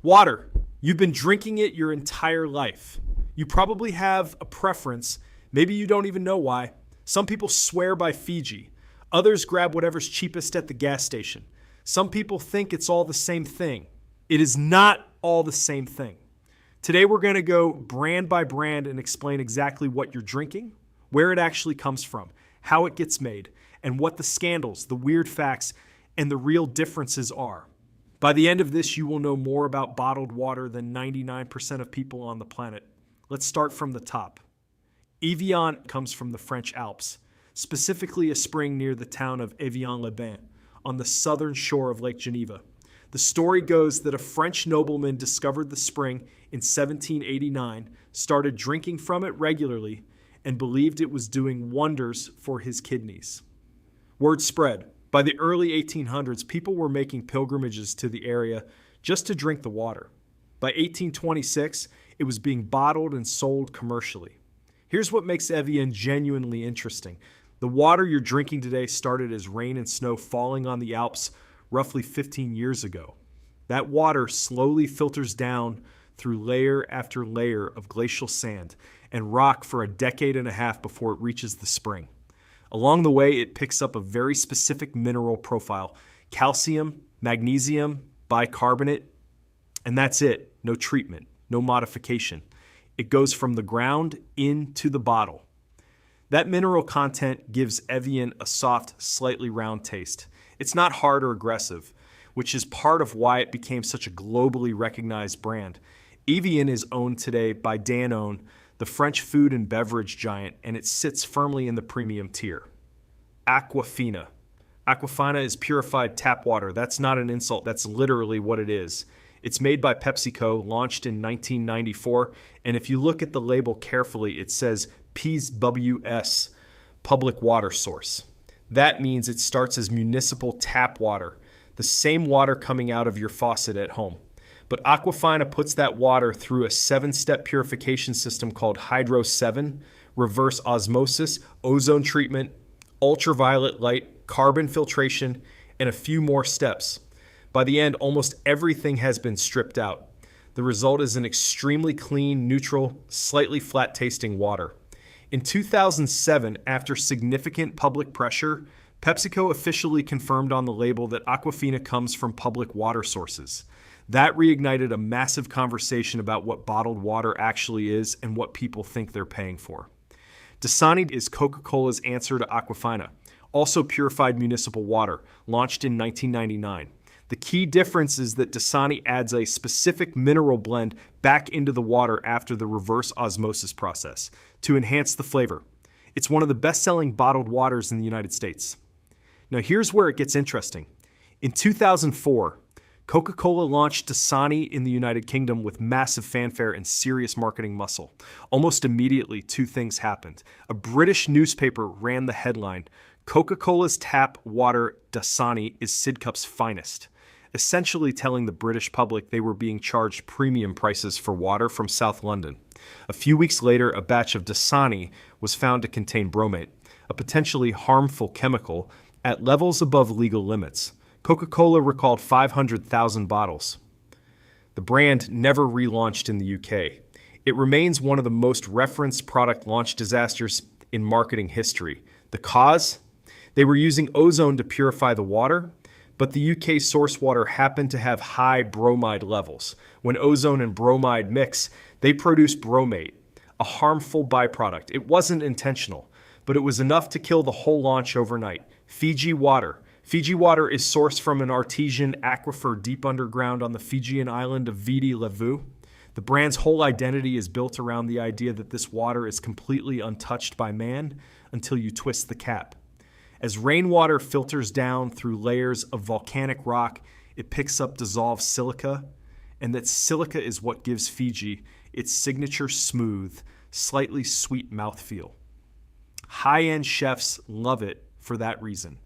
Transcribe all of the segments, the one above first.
Water. You've been drinking it your entire life. You probably have a preference. Maybe you don't even know why. Some people swear by Fiji. Others grab whatever's cheapest at the gas station. Some people think it's all the same thing. It is not all the same thing. Today we're going to go brand by brand and explain exactly what you're drinking, where it actually comes from, how it gets made, and what the scandals, the weird facts, and the real differences are. By the end of this, you will know more about bottled water than 99% of people on the planet. Let's start from the top. Evian comes from the French Alps, specifically a spring near the town of Evian-les-Bains on the southern shore of Lake Geneva. The story goes that a French nobleman discovered the spring in 1789, started drinking from it regularly, and believed it was doing wonders for his kidneys. Word spread. By the early 1800s, people were making pilgrimages to the area just to drink the water. By 1826, it was being bottled and sold commercially. Here's what makes Evian genuinely interesting. The water you're drinking today started as rain and snow falling on the Alps roughly 15 years ago. That water slowly filters down through layer after layer of glacial sand and rock for a decade and a half before it reaches the spring. Along the way, it picks up a very specific mineral profile: calcium, magnesium, bicarbonate, and that's it. No treatment, no modification. It goes from the ground into the bottle. That mineral content gives Evian a soft, slightly round taste. It's not hard or aggressive, which is part of why it became such a globally recognized brand. Evian is owned today by Danone, the French food and beverage giant, and it sits firmly in the premium tier. Aquafina. Aquafina is purified tap water. That's not an insult. That's literally what it is. It's made by PepsiCo, launched in 1994, and if you look at the label carefully, it says PWS, public water source. That means it starts as municipal tap water, the same water coming out of your faucet at home. But Aquafina puts that water through a 7-step purification system called Hydro 7, reverse osmosis, ozone treatment, ultraviolet light, carbon filtration, and a few more steps. By the end, almost everything has been stripped out. The result is an extremely clean, neutral, slightly flat-tasting water. In 2007, after significant public pressure, PepsiCo officially confirmed on the label that Aquafina comes from public water sources. That reignited a massive conversation about what bottled water actually is and what people think they're paying for. Dasani is Coca-Cola's answer to Aquafina, also purified municipal water, launched in 1999. The key difference is that Dasani adds a specific mineral blend back into the water after the reverse osmosis process to enhance the flavor. It's one of the best-selling bottled waters in the United States. Now here's where it gets interesting. In 2004, Coca-Cola launched Dasani in the United Kingdom with massive fanfare and serious marketing muscle. Almost immediately, two things happened. A British newspaper ran the headline, "Coca-Cola's tap water Dasani is Sidcup's finest," essentially telling the British public they were being charged premium prices for water from South London. A few weeks later, a batch of Dasani was found to contain bromate, a potentially harmful chemical, at levels above legal limits. Coca-Cola recalled 500,000 bottles. The brand never relaunched in the UK. It remains one of the most referenced product launch disasters in marketing history. The cause? They were using ozone to purify the water, but the UK source water happened to have high bromide levels. When ozone and bromide mix, they produce bromate, a harmful byproduct. It wasn't intentional, but it was enough to kill the whole launch overnight. Fiji Water. Fiji Water is sourced from an artesian aquifer deep underground on the Fijian island of Viti Levu. The brand's whole identity is built around the idea that this water is completely untouched by man until you twist the cap. As rainwater filters down through layers of volcanic rock, it picks up dissolved silica, and that silica is what gives Fiji its signature smooth, slightly sweet mouthfeel. High-end chefs love it for that reason.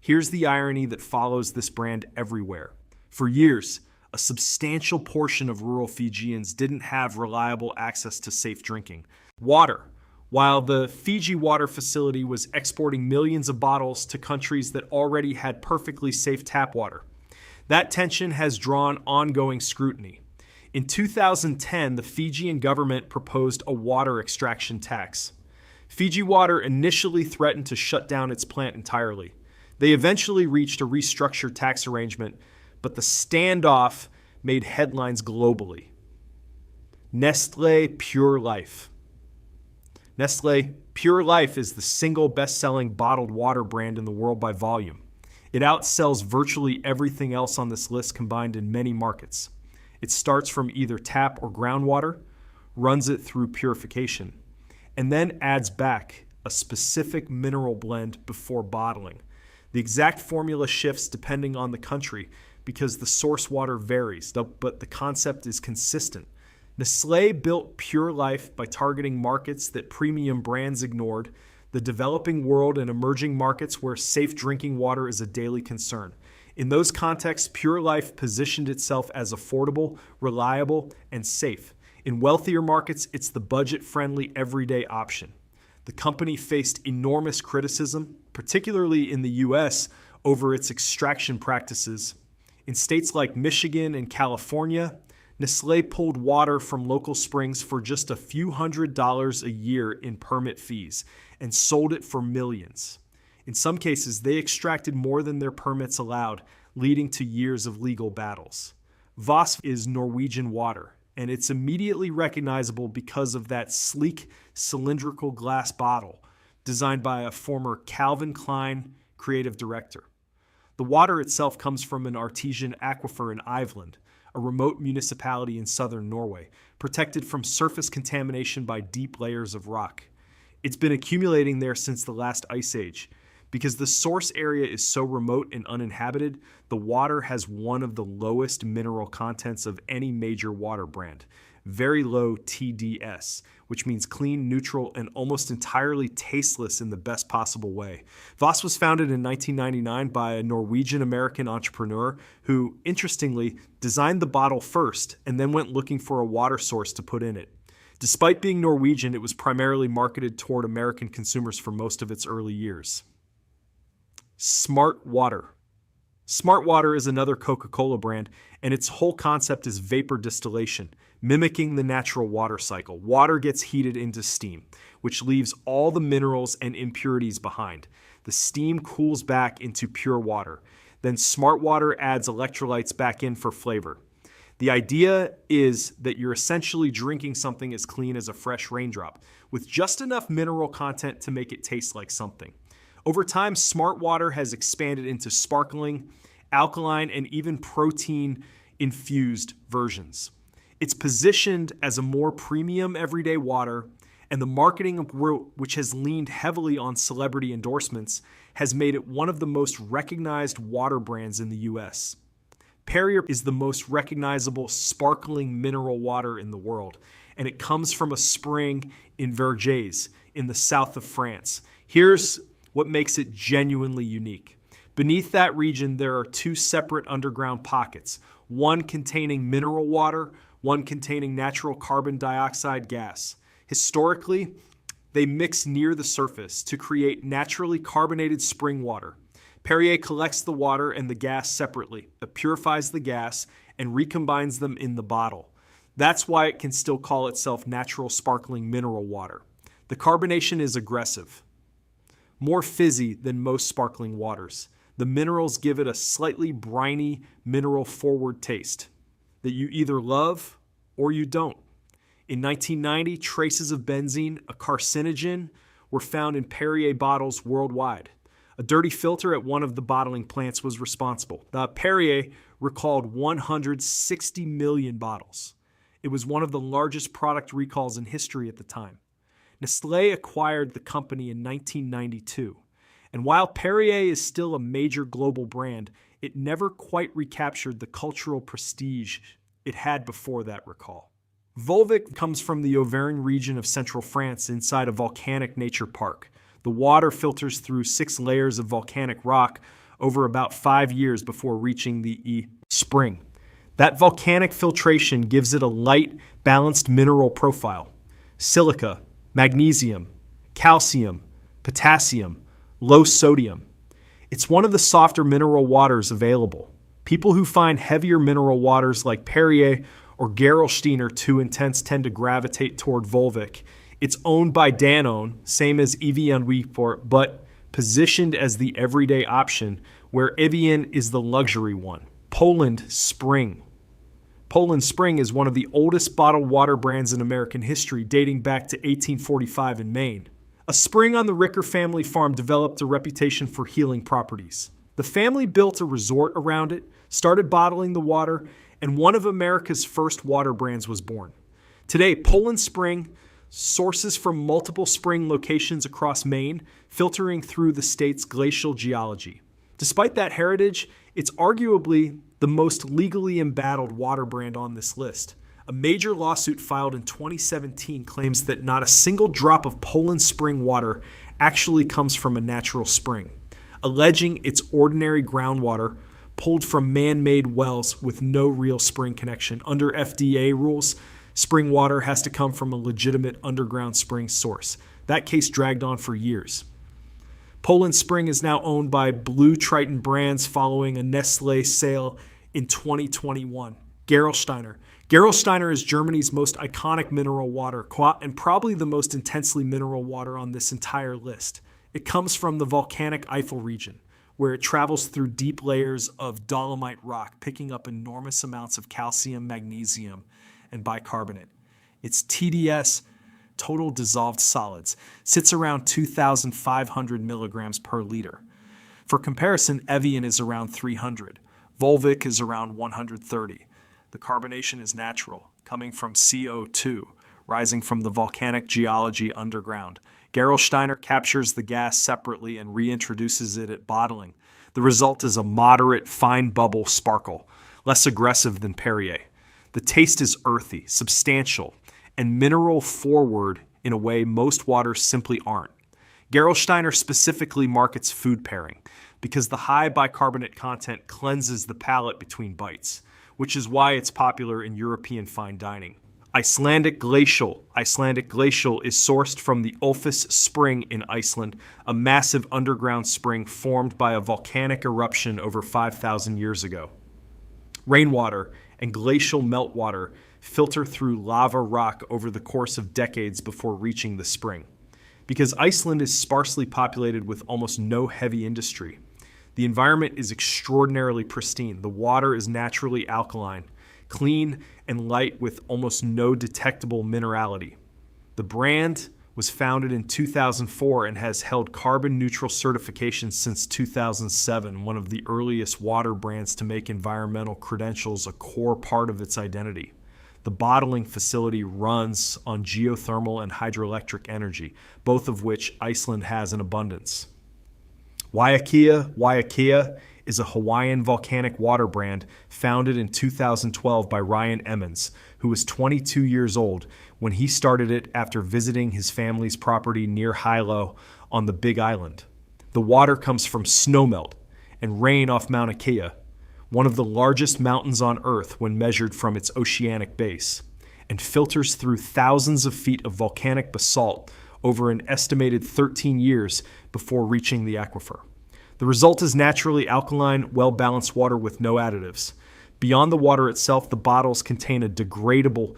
Here's the irony that follows this brand everywhere. For years, a substantial portion of rural Fijians didn't have reliable access to safe drinking water, while the Fiji Water facility was exporting millions of bottles to countries that already had perfectly safe tap water. That tension has drawn ongoing scrutiny. In 2010, the Fijian government proposed a water extraction tax. Fiji Water initially threatened to shut down its plant entirely. They eventually reached a restructured tax arrangement, but the standoff made headlines globally. Nestlé Pure Life. Nestlé Pure Life is the single best-selling bottled water brand in the world by volume. It outsells virtually everything else on this list combined in many markets. It starts from either tap or groundwater, runs it through purification, and then adds back a specific mineral blend before bottling. The exact formula shifts depending on the country because the source water varies, but the concept is consistent. Nestlé built Pure Life by targeting markets that premium brands ignored, the developing world and emerging markets where safe drinking water is a daily concern. In those contexts, Pure Life positioned itself as affordable, reliable, and safe. In wealthier markets, it's the budget-friendly, everyday option. The company faced enormous criticism, particularly in the US, over its extraction practices. In states like Michigan and California, Nestlé pulled water from local springs for just a few $100s a year in permit fees and sold it for millions. In some cases, they extracted more than their permits allowed, leading to years of legal battles. Voss is Norwegian water, and it's immediately recognizable because of that sleek, cylindrical glass bottle designed by a former Calvin Klein creative director. The water itself comes from an artesian aquifer in Iceland, a remote municipality in southern Norway, protected from surface contamination by deep layers of rock. It's been accumulating there since the last ice age. Because the source area is so remote and uninhabited, the water has one of the lowest mineral contents of any major water brand. Very low TDS, which means clean, neutral, and almost entirely tasteless in the best possible way. Voss was founded in 1999 by a Norwegian-American entrepreneur who, interestingly, designed the bottle first and then went looking for a water source to put in it. Despite being Norwegian, it was primarily marketed toward American consumers for most of its early years. Smartwater. Smartwater is another Coca-Cola brand, and its whole concept is vapor distillation, mimicking the natural water cycle. Water gets heated into steam, which leaves all the minerals and impurities behind. The steam cools back into pure water. Then Smartwater adds electrolytes back in for flavor. The idea is that you're essentially drinking something as clean as a fresh raindrop, with just enough mineral content to make it taste like something. Over time, Smartwater has expanded into sparkling, alkaline, and even protein-infused versions. It's positioned as a more premium everyday water, and the marketing, which has leaned heavily on celebrity endorsements, has made it one of the most recognized water brands in the US. Perrier is the most recognizable sparkling mineral water in the world, and it comes from a spring in Vergès in the south of France. Here's what makes it genuinely unique. Beneath that region, there are two separate underground pockets, one containing mineral water, one containing natural carbon dioxide gas. Historically, they mix near the surface to create naturally carbonated spring water. Perrier collects the water and the gas separately. It purifies the gas and recombines them in the bottle. That's why it can still call itself natural sparkling mineral water. The carbonation is aggressive, more fizzy than most sparkling waters. The minerals give it a slightly briny, mineral-forward taste that you either love or you don't. In 1990, traces of benzene, a carcinogen, were found in Perrier bottles worldwide. A dirty filter at one of the bottling plants was responsible. Perrier recalled 160 million bottles. It was one of the largest product recalls in history at the time. Nestlé acquired the company in 1992. And while Perrier is still a major global brand, it never quite recaptured the cultural prestige it had before that recall. Volvic comes from the Auvergne region of central France inside a volcanic nature park. The water filters through 6 layers of volcanic rock over about 5 years before reaching the spring. That volcanic filtration gives it a light, balanced mineral profile. Silica, magnesium, calcium, potassium, low sodium. It's one of the softer mineral waters available. People who find heavier mineral waters like Perrier or Gerolsteiner too intense tend to gravitate toward Volvic. It's owned by Danone, same as Evian but positioned as the everyday option, where Evian is the luxury one. Poland Spring. Poland Spring is one of the oldest bottled water brands in American history, dating back to 1845 in Maine. A spring on the Ricker family farm developed a reputation for healing properties. The family built a resort around it, started bottling the water, and one of America's first water brands was born. Today, Poland Spring sources from multiple spring locations across Maine, filtering through the state's glacial geology. Despite that heritage, it's arguably the most legally embattled water brand on this list. A major lawsuit filed in 2017 claims that not a single drop of Poland Spring water actually comes from a natural spring, alleging it's ordinary groundwater pulled from man-made wells with no real spring connection. Under FDA rules, spring water has to come from a legitimate underground spring source. That case dragged on for years. Poland Spring is now owned by Blue Triton Brands following a Nestlé sale in 2021. Gerolsteiner. Gerolsteiner is Germany's most iconic mineral water and probably the most intensely mineral water on this entire list. It comes from the volcanic Eifel region, where it travels through deep layers of dolomite rock, picking up enormous amounts of calcium, magnesium, and bicarbonate. Its TDS, total dissolved solids, sits around 2,500 milligrams per liter. For comparison, Evian is around 300. Volvic is around 130. The carbonation is natural, coming from CO2, rising from the volcanic geology underground. Gerolsteiner captures the gas separately and reintroduces it at bottling. The result is a moderate, fine bubble sparkle, less aggressive than Perrier. The taste is earthy, substantial, and mineral forward in a way most waters simply aren't. Gerolsteiner specifically markets food pairing because the high bicarbonate content cleanses the palate between bites, which is why it's popular in European fine dining. Icelandic Glacial. Icelandic Glacial is sourced from the Ulfus Spring in Iceland, a massive underground spring formed by a volcanic eruption over 5,000 years ago. Rainwater and glacial meltwater filter through lava rock over the course of decades before reaching the spring. Because Iceland is sparsely populated with almost no heavy industry, the environment is extraordinarily pristine. The water is naturally alkaline, clean and light with almost no detectable minerality. The brand was founded in 2004 and has held carbon neutral certification since 2007, one of the earliest water brands to make environmental credentials a core part of its identity. The bottling facility runs on geothermal and hydroelectric energy, both of which Iceland has in abundance. Waiākea is a Hawaiian volcanic water brand founded in 2012 by Ryan Emmons, who was 22 years old when he started it after visiting his family's property near Hilo on the Big Island. The water comes from snowmelt and rain off Mauna Kea, one of the largest mountains on Earth when measured from its oceanic base, and filters through thousands of feet of volcanic basalt over an estimated 13 years before reaching the aquifer. The result is naturally alkaline, well-balanced water with no additives. Beyond the water itself, the bottles contain a degradable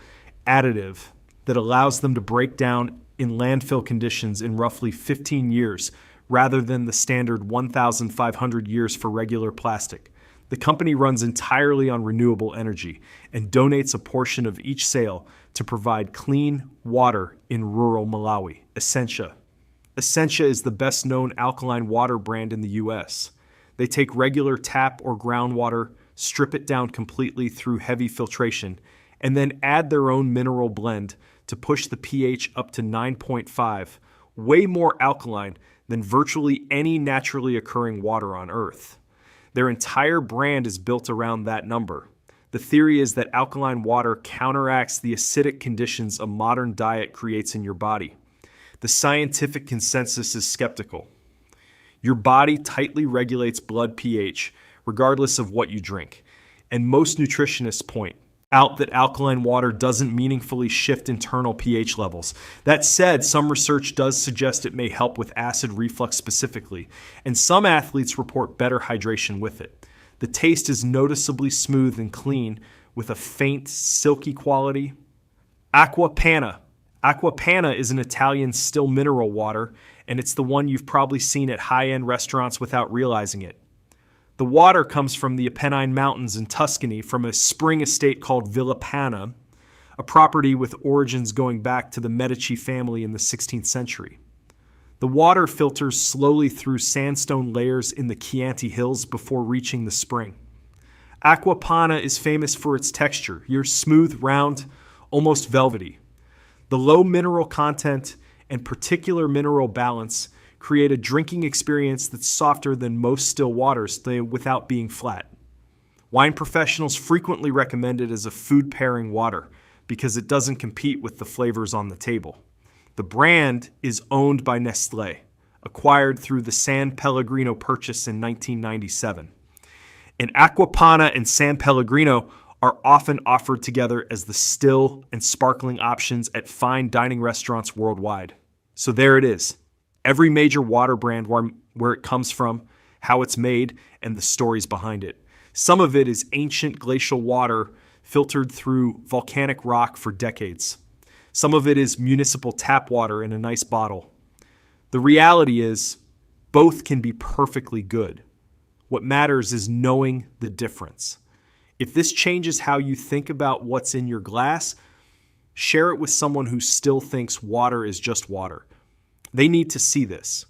additive that allows them to break down in landfill conditions in roughly 15 years, rather than the standard 1,500 years for regular plastic. The company runs entirely on renewable energy and donates a portion of each sale to provide clean water in rural Malawi. Essentia. Essentia is the best-known alkaline water brand in the U.S. They take regular tap or groundwater, strip it down completely through heavy filtration, and then add their own mineral blend to push the pH up to 9.5, way more alkaline than virtually any naturally occurring water on Earth. Their entire brand is built around that number. The theory is that alkaline water counteracts the acidic conditions a modern diet creates in your body. The scientific consensus is skeptical. Your body tightly regulates blood pH regardless of what you drink, and most nutritionists point out that alkaline water doesn't meaningfully shift internal pH levels. That said, some research does suggest it may help with acid reflux specifically, and some athletes report better hydration with it. The taste is noticeably smooth and clean with a faint, silky quality. Acqua Panna. Acqua Panna is an Italian still mineral water, and it's the one you've probably seen at high-end restaurants without realizing it. The water comes from the Apennine Mountains in Tuscany from a spring estate called Villa Panna, a property with origins going back to the Medici family in the 16th century. The water filters slowly through sandstone layers in the Chianti Hills before reaching the spring. Acqua Panna is famous for its texture. You're smooth, round, almost velvety. The low mineral content and particular mineral balance create a drinking experience that's softer than most still waters without being flat. Wine professionals frequently recommend it as a food pairing water because it doesn't compete with the flavors on the table. The brand is owned by Nestlé, acquired through the San Pellegrino purchase in 1997. And Acqua Panna and San Pellegrino are often offered together as the still and sparkling options at fine dining restaurants worldwide. So there it is. Every major water brand, where it comes from, how it's made, and the stories behind it. Some of it is ancient glacial water filtered through volcanic rock for decades. Some of it is municipal tap water in a nice bottle. The reality is, both can be perfectly good. What matters is knowing the difference. If this changes how you think about what's in your glass, share it with someone who still thinks water is just water. They need to see this.